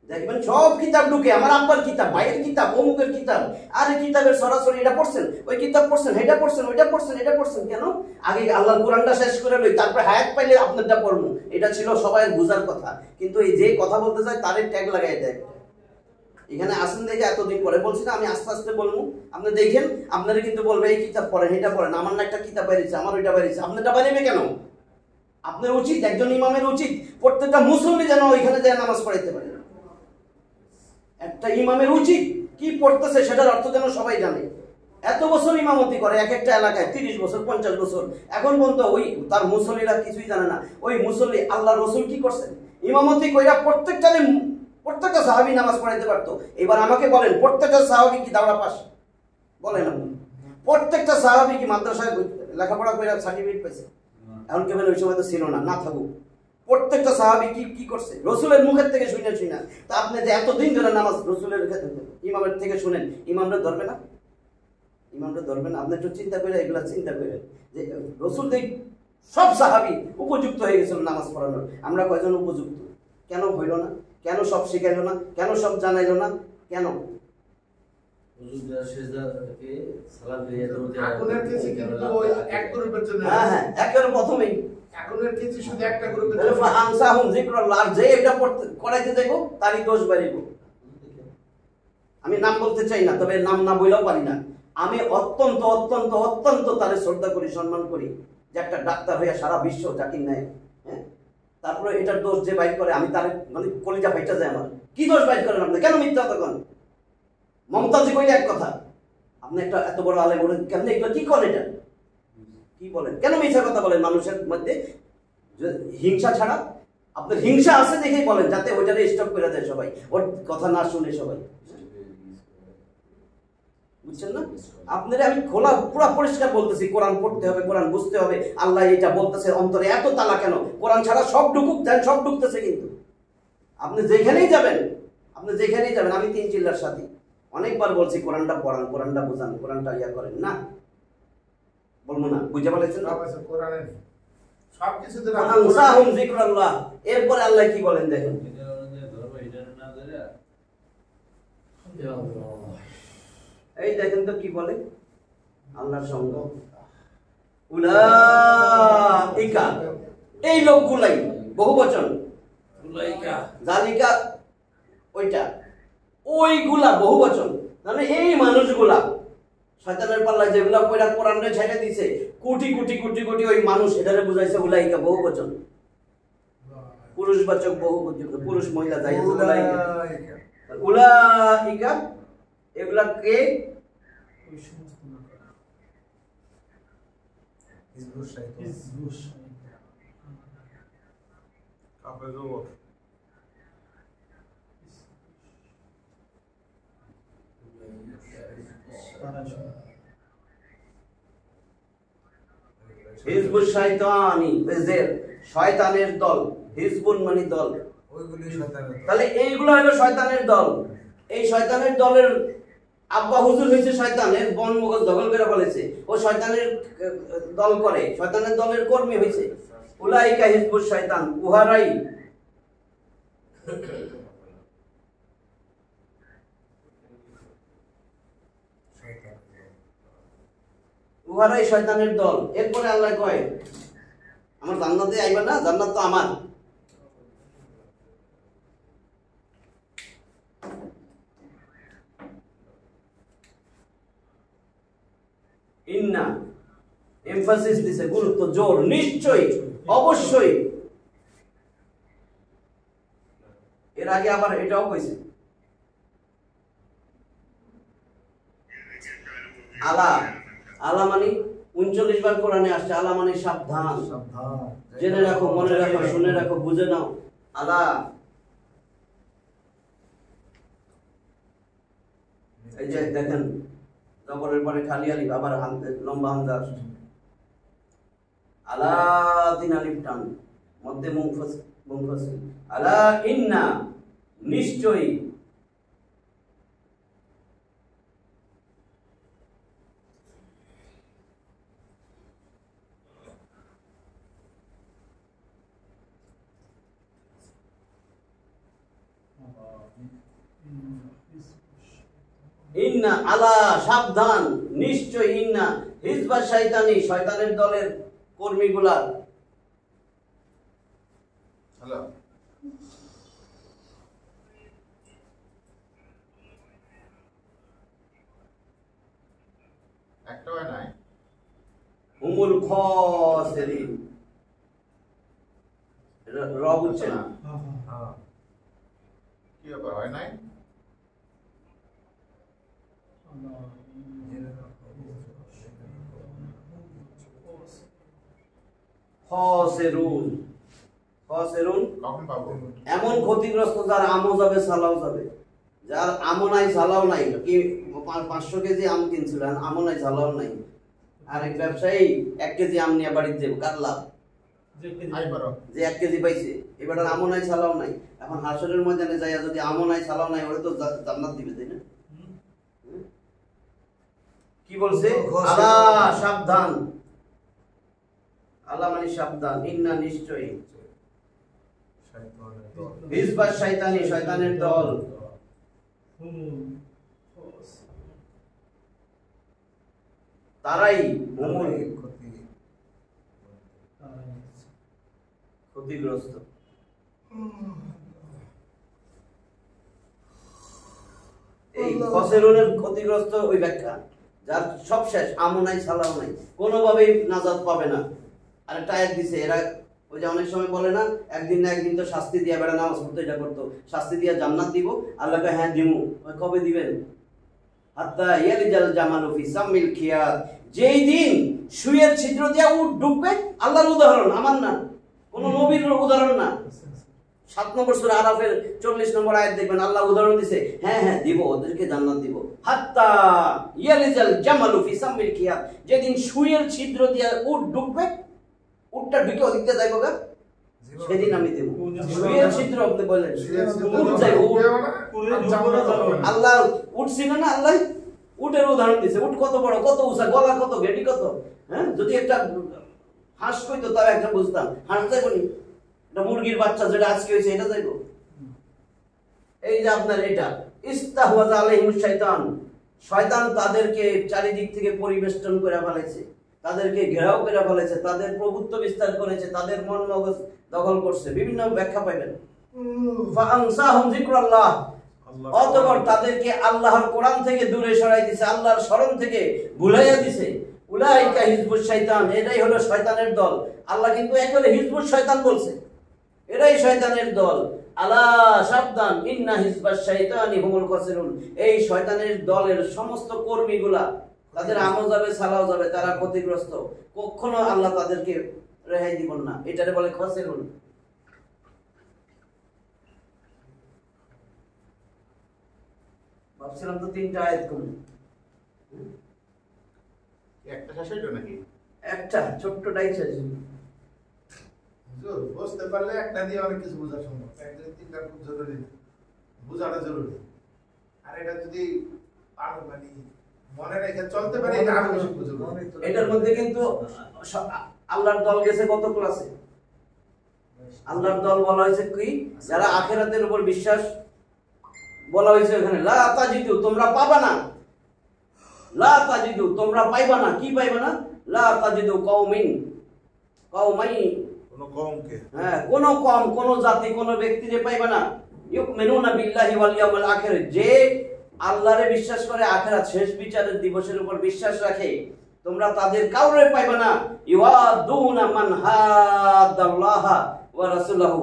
দেখবেন সব কিতাব ঢুকে, আমার আব্বার কিতাব, ভাইয়ের কিতাব, অমুকের কিতাব, আরে কিতাবের সরাসরি এটা পড়ছেন, ওই কিতাব পড়ছেন, এটা পড়ছেন, ওইটা পড়ছেন, এটা পড়ছেন। কেন? আগে আল্লাহর কোরআনটা শেষ করে লই, তারপরে হায়াত পাইলে আপনারটা পড়বো। এটা ছিল সবাই বুঝার কথা, কিন্তু এই যে কথা বলতে চায় তারে ট্যাগ লাগাই দেয়। এখানে আসেন দেখে এতদিন পরে বলছি না, আমি আস্তে আস্তে বলবো, আপনি দেখেন, আপনারা কিন্তু বলবে এই কিতাব পড়েন, এটা পড়েন, আমার না একটা কিতাব বেরিয়েছে, আমার ওইটা বেরিয়েছে, আপনারটা বাড়িবে কেন? আপনার উচিত, একজন ইমামের উচিত প্রত্যেকটা মুসল্লি যেন ওইখানে যায় নামাজ পড়াইতে পারে। একটা ইমামের উচিত কি পড়তেছে সেটার অর্থ যেন সবাই জানে। এত বছর ইমামতি করে এক একটা এলাকায়, 30 বছর 50 বছর, এখন পর্যন্ত ওই তার মুসল্লিরা কিছুই জানে না। ওই মুসল্লি আল্লাহর রাসূল কি করছেন? ইমামতি কইরা প্রত্যেকটা সাহাবী নামাজ পড়াইতে পারতো। এবার আমাকে বলেন, প্রত্যেকটা সাহাবী কি দাওরা পাস? বলেন আপনি। প্রত্যেকটা সাহাবী কি মাদ্রাসায় লেখাপড়া করে সার্টিফিকেট পেয়েছে? এখন কেবল ওই সময় তো ছিল না, না থাকুক। প্রত্যেকটা সাহাবী কি করছে? রাসূলের মুখের থেকে শুনে। তা আপনি যে এতদিন ধরে নামাজ রাসূলের ইমামের থেকে শুনেন, ইমামরা ধরবে না? ইমামরা ধরবে না? আপনি একটু চিন্তা করে, এগুলা চিন্তা করে যে রাসূল দেখ সব সাহাবী উপযুক্ত হয়ে গেছিল নামাজ পড়ানোর, আমরা কয়জন উপযুক্ত? কেন হইল না? কেন সব শিখাইল না? কেন সব জানাইল না? কেন? হ্যাঁ, একেবারে প্রথমেই তারই দোষ বাড়িব। আমি নাম বলতে চাই না, তবে নাম না বইলেও পারি না। আমি অত্যন্ত অত্যন্ত অত্যন্ত তারে শ্রদ্ধা করি, সম্মান করি, যে একটা ডাক্তার হইয়া সারা বিশ্ব জাকির নেয়। হ্যাঁ, তারপরে এটার দোষ যে বাইর করে, আমি তার মানে কলিজা ফাইটা যায় আমার। কি দোষ বাইর করেন আপনি? কেন মিথ্যা তখন? মমতাজি কইলে এক কথা, আপনি একটা এত বড় আলেম বলেন, কেমন এগুলো কি করেন? এটা কি বলেন? কেন মিথ্যা কথা বলেন? মানুষের মধ্যে হিংসা ছাড়া, আপনার হিংসা আছে দেখেই বলেন, যাতে ওইটারে স্টপ করে দেয় সবাই, ওর কথা না শুনে সবাই। বুঝছেন না? আপনারা আমি খোলা পুরা পরিষ্কার বলতেছি, কোরআন পড়তে হবে, কোরআন বুঝতে হবে। আল্লাহ এটা বলতেছে, অন্তরে এত তালা কেন? কোরআন ছাড়া সব ঢুকুক, দেন, সব ঢুকতেছে। কিন্তু আপনি যেখানেই যাবেন, আমি 3 চিল্লার সাথে অনেকবার বলছি, কোরআনটা পড়ান, কোরআনটা বুঝান, কোরআনটা ইয়া করেন না। বলবো না, বুঝতে পারছেন? এরপরে আল্লাহ কি বলেন দেখেন, এই দেখেন তো কি বলে আল্লাহর সঙ্গ। উলাইকা, এই লোকগুলাই, বহু বচন, উলাইকা, জালিকা ওইটা, ওইগুলা বহু বচন, মানে এই মানুষগুলা শয়তানের পাল্লায় যেগুলা কইরা কোরআনে ছেড়ে দিছে, কোটি কোটি কোটি কোটি ওই মানুষ, এটারে বুঝাইছে উলাইকা, বহু বচন, পুরুষবাচক বহু বচন, পুরুষ মহিলা যাই আছে, উলাইকা। উলাইকা এগুলা কে? ওই সমস্ত হিজবুল শয়তানি, শয়তানের দল, হিজবুন মানে দল, তাহলে এইগুলো হলো শয়তানের দল। এই শয়তানের দলের আব্বা হুজুর হয়েছে শয়তানের বন মগজ দখল করে ফেলেছে, ও শয়তানের দল করে, শয়তানের দলের কর্মী হয়েছে। উলাইকা হিজবুশ শয়তান, উহারাই শয়তানের দল। এরপরে আল্লাহ কয় আমার জান্নাতে আইবা না, জান্নাত তো আমার। ইন্না এমফাসিস দিছে, গুরুত্ব, জোর, নিশ্চয়ই, অবশ্যই। এর আগে আবার এটাও কইছে আলা। আলা মানে 39 বার কোরআনে আসছে। আলা মানে সাবধান, জেনে রাখো, মনে রাখো, শুনে রাখো, বুঝে নাও। আলা, এই যে দেখেন জবরের পরে খালি আলিফ, আবার লম্বা হামজা আসছে। আলা 3 আলিফ টান, মধ্যে মুনফাসিল। আলা ইন্না, নিশ্চয়ই। ইন্না আলা, সাবধান, নিশ্চয়। ইন্না হিজবা শয়তানি, শয়তানের দলের কর্মীগুলা। হ্যালো, একটা হয় নাই হুমুল খাসিরিন। এটা র বুঝছে না? কি ব্যাপার, হয় নাই? খাসিরুন, খাসিরুন কখন পাবো? এমন ক্ষতিগ্রস্ত যার আমও যাবে সালাও যাবে। যার আমও নাই সালাও নাই, কি 500 কেজি আম কিনছিল, আমও নাই সালাও নাই। আরেক ব্যবসায়ী 1 কেজি আম নিয়ে বাড়িতে যাবে, কার লাভ? যে 1 কেজি পাইছে, এবার আমও নাই সালাও নাই। এখন হাসরের ময়দানে যাইয়া যদি আমও নাই সালাও নাই, ওরে তো জান্নাত দিবে, তাই না? কি বলছে? আলা, সাবধান। আলা মানে সাবধান, ইন্না নিশ্চয়ই, হিজবা শয়তানি, শয়তানের দল। তারাই হুমুল ক্ষতিগ্রস্ত। এই খসেরুনের ক্ষতিগ্রস্ত ওই ব্যাখ্যা, যার সব শেষ, আমও নাই সালাও নাই, কোনোভাবেই নাজাত পাবে না। আরেকটা আয়াত দিছে, এরা ওই যে অনেক সময় বলে না একদিন না একদিন তো শাস্তি দিয়া বেড়া নামাজ পড়তো, এটা করতো, শাস্তি দিয়া জান্নাত দিব। আল্লাহকে হ্যাঁ দিমু, কবে দিবেন? হাত্তা ইয়ালিজাল জামালু ফি সামিল খিয়াত, যেই দিন সুইয়ের ছিদ্র দিয়া উট ঢুকবে। আল্লাহর উদাহরণ, আমার না, কোন নবীর উদাহরণ না। 7 নম্বর সূরা আরাফের 40 নম্বর আয়াত দেখবেন আল্লাহ উদাহরণ দিছে, হ্যাঁ হ্যাঁ দিব, ওদেরকে জান্নাত দিব। হাত্তা ইয়ালিজাল জামালু ফি সামিল খিয়াত, যেদিন সুইয়ের ছিদ্র দিয়া উট ঢুকবে, উটটা ঢুকে ওদিকে যাইবো গা, সেদিন আমি দেব। সুইয়ের ছিদ্র আপনি বলেন, উট যাইবো। আল্লাহ উট ছিল না, আল্লাহ উটের উদাহরণ দিছে। উট কত বড়, কত উঁচা, গলা কত, গেটি কত। হ্যাঁ, যদি একটা হাঁস কইতো তাও একটা বুঝতাম, হাঁস যাইবো নি? এটা মুরগির বাচ্চা যেটা আজকে হয়েছে, এটা যাইবো? এই যে আপনার এটা ইস্তাহওয়াযা আলাইহিমুশ শাইতান, শয়তান তাদেরকে চারিদিক থেকে পরিবেষ্টন করে ফেলেছে, তাদেরকে ঘেরাও করে ফেলেছে, তাদের প্রভুত্ব বিস্তার করেছে, তাদের মন মগজ দখল করছে। বিভিন্ন ব্যাখ্যা পাইবেন। ফাআনসাহুম যিকরাল্লাহ, অতঃপর তাদেরকে আল্লাহর কোরআন থেকে দূরে সরাই দিয়েছে, আল্লাহর স্মরণ থেকে ভুলাইয়া দিয়েছে। উলাইকা হিজবুশ শয়তান, এটাই হলো শয়তানের দল। আল্লাহ কিন্তু একেবারে হিজবুশ শয়তান বলছে, এটাই শয়তানের দল। আলা, সাবধান, ইন্না হিজবাশ শাইতানি হুমুল খাসিরুন, এই শয়তানের দলের সমস্ত কর্মীগুলা, তাদের আমল যাবে সালাও যাবে, তারা ক্ষতিগ্রস্ত। কখনো আল্লাহ তাদেরকে রেহাই দিবেন না, এটারে বলে খাসিরুন। ভাবছিলাম তো 3টা আয়াত কোন, একটা শেষ হইলো নাকি? একটা ছোট্টটাই শেষ। বুঝতে পারলে একটা দিয়ে অনেক কিছু বোঝা সম্ভব, 1 2 3টা খুব জরুরি, বোঝাটা জরুরি। আর এটা যদি মানে মনে রেখে চলতে পারি এটা আরো বেশি বুঝবো। এটার মধ্যে কিন্তু আল্লাহর দল গেছে কত ক্লাসে? আল্লাহর দল বলা হয়েছে কি? যারা আখিরাতের উপর বিশ্বাস, বলা হয়েছে এখানে লা তাজিদু, তোমরা পাবা না, লা তাজিদু তোমরা পাইবা না। কি পাইবা না? লা তাজিদু কওমিন, কওমাই, কোন কমকে হ্যাঁ কোন কম, কোন জাতি, কোন ব্যক্তিরে পাইবা না ইউমিনুনা বিল্লাহি ওয়াল ইয়াউমিল আখির, যে আল্লাহরে বিশ্বাস করে, আখিরাত শেষ বিচারের দিবসের উপর বিশ্বাস রাখে, তোমরা তাদের কাউরে পাইবা না। ইওয়াদুনা মান হাদাল্লাহ ওয়া রাসূলুহু,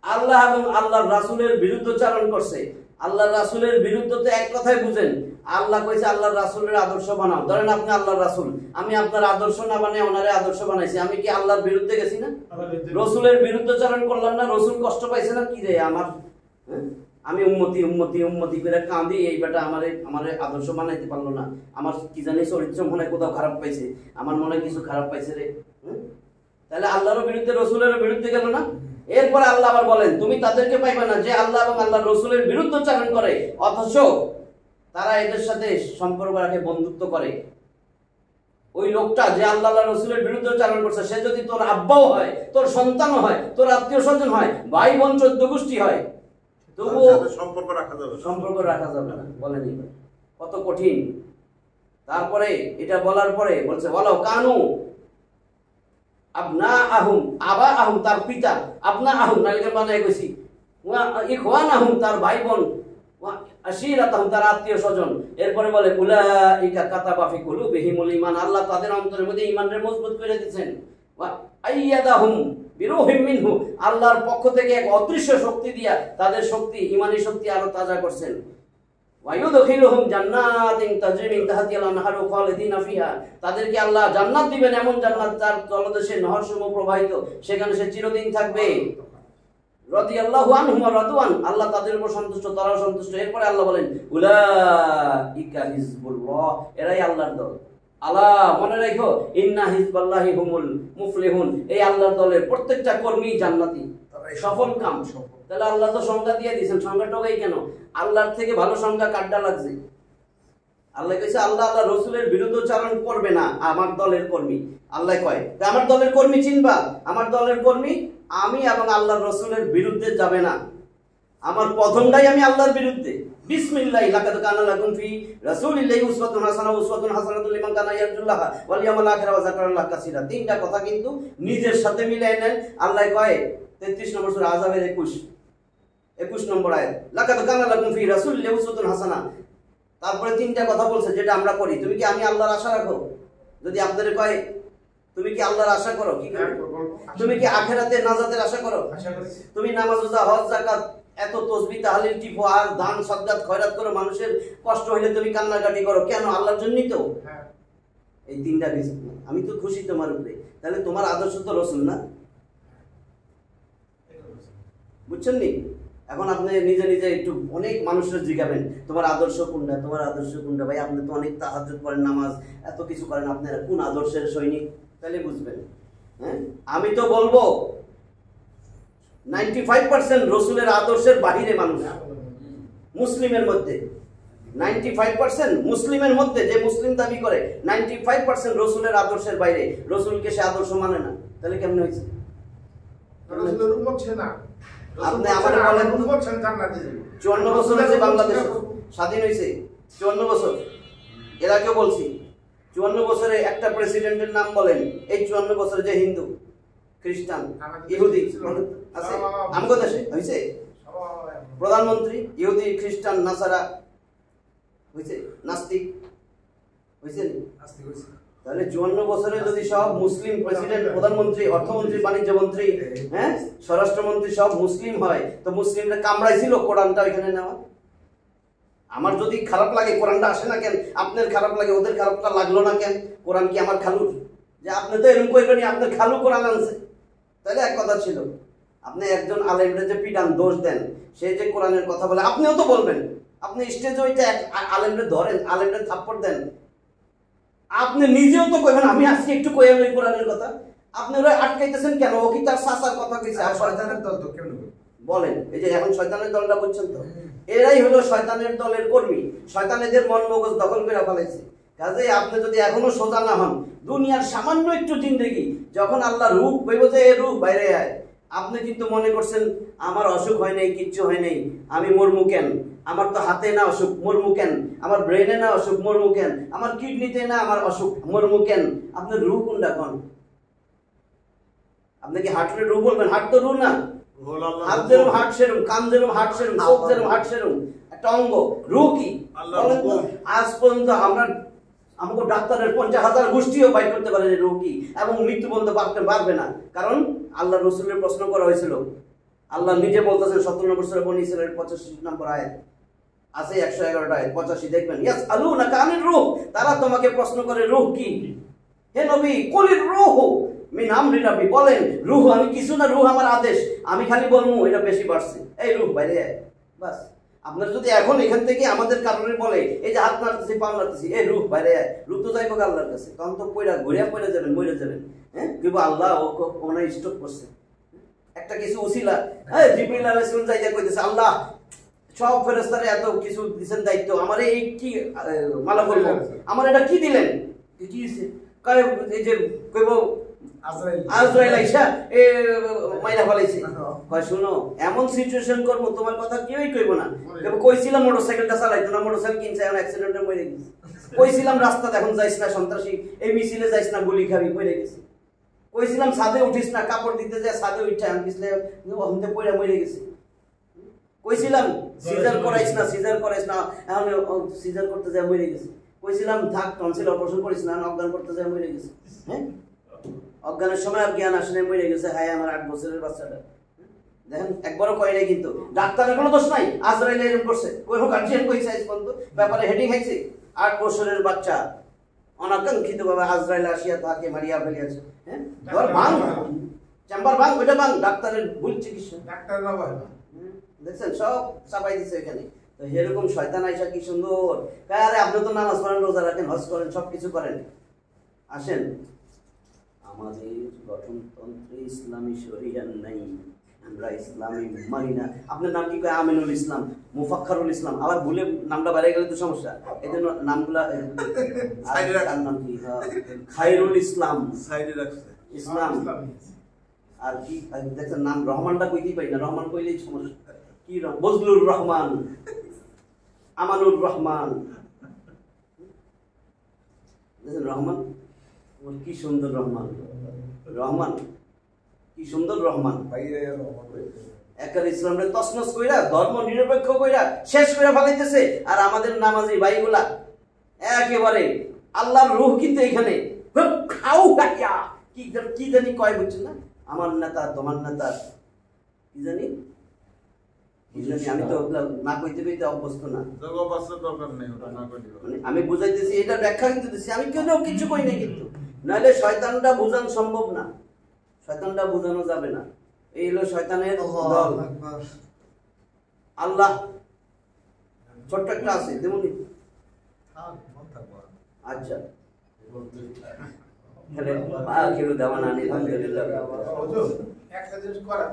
আল্লাহ এবং আল্লাহর রাসূলের বিরুদ্ধচারণ করছে। আল্লাহর রাসূলের বিরুদ্ধ তো এক কথাই বুঝেন, আল্লাহ কইছে আল্লাহর রাসূলের আদর্শ বানাও। ধরেন আপনি আল্লাহর রাসূল, আমি আপনার আদর্শ না বানিয়ে ওনারে আদর্শ বানাইছি, আমি কি আল্লাহর বিরুদ্ধে গেছি না? রাসূলের বিরুদ্ধচারণ করলাম না? রাসূল কষ্ট পাইছে না? কি রে আমার, আমি উম্মতি উম্মতি উম্মতি করে কাঁদি, এই বেটা আমারে আদর্শ বানাইতে পারলো না, আমার কি জানি চরিত্র মনে কোথাও খারাপ পাইছে, আমার মনে কিছু খারাপ পাইছে রে। তাহলে আল্লাহর বিরুদ্ধে রাসূলের বিরুদ্ধে গেল না? এরপরে আল্লাহ আবার বলেন তুমি তাদেরকে পাইবে না যে আল্লাহ এবং আল্লাহর রাসূলের বিরুদ্ধচারণ করে, অথচ তারা এদের সাথে সম্পর্ক রাখে, বন্ধুত্ব করে। ওই লোকটা যে আল্লাহ আল্লাহর রাসূলের বিরুদ্ধচারণ করছে, সে যদি তোর আব্বাও হয়, তোর সন্তানও হয়, তোর আত্মীয় স্বজন হয়, ভাই বোন 14 গোষ্ঠী হয়, তবুও সম্পর্ক রাখা যাবে, সম্পর্ক রাখা যাবে না। বলেনি কত কঠিন। তারপরে এটা বলার পরে বলছে ওয়ালাউ কানু আবনা আহুম, আবা আহুম তার পিতা, আবনা আহুম নালিকে বানায় কইছি, ওয়া ইখওয়ান আহুম তার ভাই বোন, ওয়া আশিরাতাহুম তার আত্মীয় স্বজন। এরপরে বলে উলাইকা কাতাবা ফি কুলুবিহিমুল ঈমান, আল্লাহ তাদের অন্তরের মধ্যে ঈমানের মজবুত করে দিয়েছেন। ওয়া আইয়াদাহুম বিরূহিম মিনহু, আল্লাহর পক্ষ থেকে এক অদৃশ্য শক্তি দিয়া তাদের শক্তি, ঈমানি শক্তি আরো তাজা করছেন। ওয়া ইউদখিলুহুম জান্নাতিন তাজরি মিন তাহতিহাল আনহারু খালিদিনা ফিহা, তাদেরকে আল্লাহ জান্নাত দিবেন, এমন জান্নাত যার তলদেশে নহরসমূহ প্রবাহিত, সেখানে সে চিরদিন থাকবে। রাদিয়াল্লাহু আনহুম ওয়া রাদওয়ান, আল্লাহ তাদের উপর সন্তুষ্ট, তারাও সন্তুষ্ট। এরপরে আল্লাহ বলেন উলাইকা হিজবুল্লাহ, এরাই আল্লাহর দল। আল্লাহ মনে রাখো, ইন্না হিজবাল্লাহি হুমুল মুফলিহুন, এই আল্লাহর দলের প্রত্যেকটা কর্মী জান্নাতি, সফল কাম। তাহলে আল্লাহ তো সংজ্ঞা দিয়ে দিয়েছেন, সংজ্ঞাটাই কেন? আল্লাহর থেকে ভালো সংজ্ঞা কাড্ডা লাগছে। আল্লাহ কইছে আল্লাহ আল্লাহ রাসূলের বিরুদ্ধচারণ করবে না আমার দলের কর্মী। আল্লাহ কয় আমার দলের কর্মী চিনবা, আমার দলের কর্মী আমি এবং আল্লাহর রাসূলের বিরুদ্ধে যাবে না। আমার প্রথমটাই আমি আল্লাহর বিরুদ্ধে। বিসমিল্লাহ লাকাদ কানা লাকুম ফি রাসূলিল্লাহি উসওয়াতুন হাসানাতুন লিমান কানা ইয়ারজুল্লাহ ওয়াল ইয়াউমাল আখির ওয়া যাকারাল্লাহ কাসীরা। তিনটা কথা কিন্তু নিজের সাথে মিলাই নেন। আল্লাহ কয় 33 নম্বর সূরা আযাবের 21 নম্বর আয়াত, লাকাদ কানা লাকুম ফি রাসূলিল্লাহি উসওয়াতুন হাসানাহ। তারপরে তিনটা কথা বলছে যেটা আমরা করি। তুমি কি আমি আল্লাহর আশা রাখো? যদি আপনাদের কয় তুমি কি আল্লাহর আশা করো, কি করো? তুমি কি আখিরাতে নাজাতের আশা করো? তুমি নামাজ, রোজা, হজ, যাকাত, এত তাসবিহ তাহলিল টিপো আর দান সাদকাত খয়রাত করো, মানুষের কষ্ট হইলে তুমি কান্নাকাটি করো, কেন? আল্লাহর জন্যই তো। এই তিনটা কিছু আমি তো খুশি তোমার উপরে। তাহলে তোমার আদর্শ তো রাসূল না, বুঝছেন নি? এখন আপনি নিজে নিজে একটু অনেক মানুষের জিজ্ঞাবেন তোমার আদর্শ কোনটা, তোমার আদর্শ কোনটা। ভাই আপনি তো অনেক তাহাজ্জুদ করেন, নামাজ এত কিছু করেন, আপনারা কোন আদর্শের সৈনিক? তাহলে বুঝবেন। হ্যাঁ, আমি তো বলবো 95% রাসূলের আদর্শের বাহিরে মানুষ মুসলিমের মধ্যে। 95% মুসলিমের মধ্যে, যে মুসলিম দাবি করে 95% রাসূলের আদর্শের বাইরে। রাসূলকে সে আদর্শ মানে না। তাহলে কেমন হয়েছে? রাসূলের উম্মত ছে না। আপনি আমাদের বলেন 54 বছর হয়েছে বাংলাদেশ স্বাধীন হয়েছে, 54 বছর। এর আগেও বলছি 54 বছরে একটা প্রেসিডেন্টের নাম বলেন। এই 54 বছরে যে হিন্দু, খ্রিস্টান, ইহুদি আছে আমাদের দেশে হয়েছে? প্রধানমন্ত্রী ইহুদি, খ্রিস্টান, নাসারা হয়েছে, নাস্তিক হয়েছে। তাহলে 54 বছরে যদি সব মুসলিম প্রেসিডেন্ট, প্রধানমন্ত্রী, অর্থমন্ত্রী, বাণিজ্য মন্ত্রী, হ্যাঁ, স্বরাষ্ট্রমন্ত্রী সব মুসলিম হয়, তো মুসলিমরা কামড়াইছিল কোরআনটা এখানে নেওয়া। আমার যদি খারাপ লাগে কোরআনটা আসে না কেন? আপনার খারাপ লাগে, ওদের খারাপটা লাগলো না কেন? কোরআন কি আমার খালুর? যে আপনি তো এরকম করবেন, আপনার খালু কোরআন আনছে। তাহলে এক কথা ছিল, আপনি একজন আলেমরে যে পিটান, দোষ দেন, সে যে কোরআনের কথা বলে, আপনিও তো বলবেন। আপনি স্টেজে ওইটা আলেমরে ধরেন, আলেমরে থাপ্পড় দেন, আপনি নিজেও তো কইবেন আমি আজকে একটু কইয়া লই কোরআনের কথা। আপনি ওরা আটকাইতেছেন কেন? ও কি তার সাসার কথা কইছে? আর শয়তানের দল তো কেন বলেন? এই যে এখন শয়তানের দলটা বুঝছেন তো, এরাই হলো শয়তানের দলের কর্মী। শয়তান এদের মন মগজ দখল করে ফেলাইছে। কাজেই আপনি যদি এখনো সোজা না হন, দুনিয়ার সামান্য একটু জিন্দেগি, যখন আল্লাহ রূপ বলব যে এ রূপ বাইরে আয়, আপনি কিন্তু মনে করছেন আমার অসুখ হয় নাই, কিচ্ছু হয় নাই, আমি মরমু কেন, আমার তো হাতে না অসুখ, মরমু কেন, আমার ব্রেনে না অসুখ, মরমু কেন, আমার কিডনিতে না আমার অসুখ, মরমু কেন। আপনার রূপ কোনটা কোন? আপনি কি হার্টের রূপ বলবেন? হার্ট তো রূপ না। হাত যেরকম হার্ট সেরম, কান যেরকম হার্ট সেরম, চোখ যেরকম হার্ট সেরম, একটা অঙ্গ। রূপ কি? আজ পর্যন্ত আমরা আমাকে ডাক্তারের 50,000 গোষ্ঠীও বাইর করতে পারে রূপ কি, এবং মৃত্যু পর্যন্ত পারবে না। কারণ আল্লাহ রসুলের প্রশ্ন করা হয়েছিল, আল্লাহ নিজে বলতেছেন 57 বছরের বনি ইসরাঈলের 85 নম্বর আয়াত আছে, 111টা আয়াত 85 দেখবেন, ইয়াস আলুনাকা আনির রূহ, তারা তোমাকে প্রশ্ন করে রূহ কি। হে নবী, কুলির রূহ মিন আমরি রাব্বি, বলেন রূহ আমি কিছু না, রূহ আমার আদেশ, আমি খালি বলবো এটা বেশি বাড়ছে, এই রূহ বাইরে আয়। বাস। আপনার যদি এখন এখান থেকে আমাদের কারণে বলে এই যে হাত নাড়তেছি, পা নাড়তেছি, এই রূহ বাইরে আয়, রূহ তো যাইব আল্লাহর কাছে, তখন তো ঘুরে যাবেন, মরে যাবেন। হ্যাঁ, কিন্তু আল্লাহ ওনার স্টপ করছে একটা কিছু উসিলা। হ্যাঁ, জিবরিল আলাইহিস সালাম যাইয়া কইতেছে, আল্লাহ সব ফেরেশতারে এত কিছু দিবেন দায়িত্ব, আমারে এই কি মালা বলবো, আমার এটা কি দিলেন, কি দিছে, কয় এই যে কইব আজরাইল আইসা এ মাইলা ফলাইছে। কয় শুনো, এমন সিচুয়েশন করব তোমার কথা কেউই কইব না, কইছিলাম মোটরসাইকেলটা চালাইতো না, মোটরসাইকেল কিনছে এখন অ্যাক্সিডেন্টে মরে গেছে, কইছিলাম রাস্তা এখন যাইস না, সন্ত্রাসী এই মিছিলে যাইস না, গুলি খাবি, মরে গেছে, কইছিলাম ছাদে উঠিস না, কাপড় দিতে যায় ছাদে উঠে আমি পিছলে ওখানে পয়রা মরে গেছে, কইছিলাম সিজার করাইস না এখন সিজার করতে যায় মরে গেছে, কইছিলাম থাক টনসিল অপারেশন করিস না, অজ্ঞান করতে যায় মরে গেছে। হ্যাঁ, অজ্ঞানের সময় আর জ্ঞান আসে নাই, মরে গেছে। হায় আমার 8 বছরের বাচ্চাটা, দেখেন একবারও কয় নাই, কিন্তু ডাক্তারের কোনো দোষ নাই, আজরাইল এরকম করছে, কোন গার্জিয়ান কইছে আজ পর্যন্ত ব্যাপারে হেডিং খাইছে, 8 বছরের বাচ্চা অনাকাঙ্ক্ষিত ভাবে আজরাইল আসিয়া তাকে মারিয়া ফেলিয়াছে। হ্যাঁ, ধর ভাঙ, চেম্বার ভাঙ, ওইটা ভাঙ, ডাক্তারের ভুল চিকিৎসা, ডাক্তার না ভাই দেখছেন সব চাপাই দিচ্ছে এখানে। তো এরকম শয়তান আইসা কি সুন্দর, আরে আপনি তো নামাজ পড়েন, রোজা রাখেন, হজ করেন, সবকিছু করেন, আসেন আমাদের গঠনতন্ত্রে ইসলামী শরিয়া নাই, আমরা ইসলামী মানি না। আপনার নাম কি কয়? আমিনুল ইসলাম, মুফাক্খারুল ইসলাম, আবার ভুলে নামটা বাইরে গেলে তো সমস্যা, এই জন্য নামগুলা তার নাম কি খায়রুল ইসলাম, ইসলাম আর কি দেখছেন নাম রহমানটা কইতেই পারি না, রহমান কইলেই সমস্যা, কি বজলুর রহমান, আমানুর রহমান, দেখছেন রহমান কি সুন্দর, রহমান রহমান কি সুন্দর, রহমান একার ইসলামে তছনছ কইরা ধর্ম নিরপেক্ষ কইরা শেষ করে ফেলাইতেছে। আর আমাদের নামাজি ভাইগুলা একেবারে আল্লাহর রূহ কিন্তু এখানে খাও খাইয়া কি জানি কয়, বুঝছেন না, আমার নেতা তোমার নেতা কি জানি, আমি তো না কইতে কইতে অভ্যস্ত না, আমি বুঝাইতেছি, এটা ব্যাখ্যা কিন্তু দিচ্ছি, আমি কেন কিছু কই নাই, কিন্তু নাহলে শয়তানটা বোঝানো সম্ভব না, শয়তানটা বোঝানো যাবে না, এই হলো শয়তানের দল। আল্লাহ ছোট্ট একটা আছে তেমনি, আচ্ছা আলহামদুলিল্লাহ। একটা জিনিস করার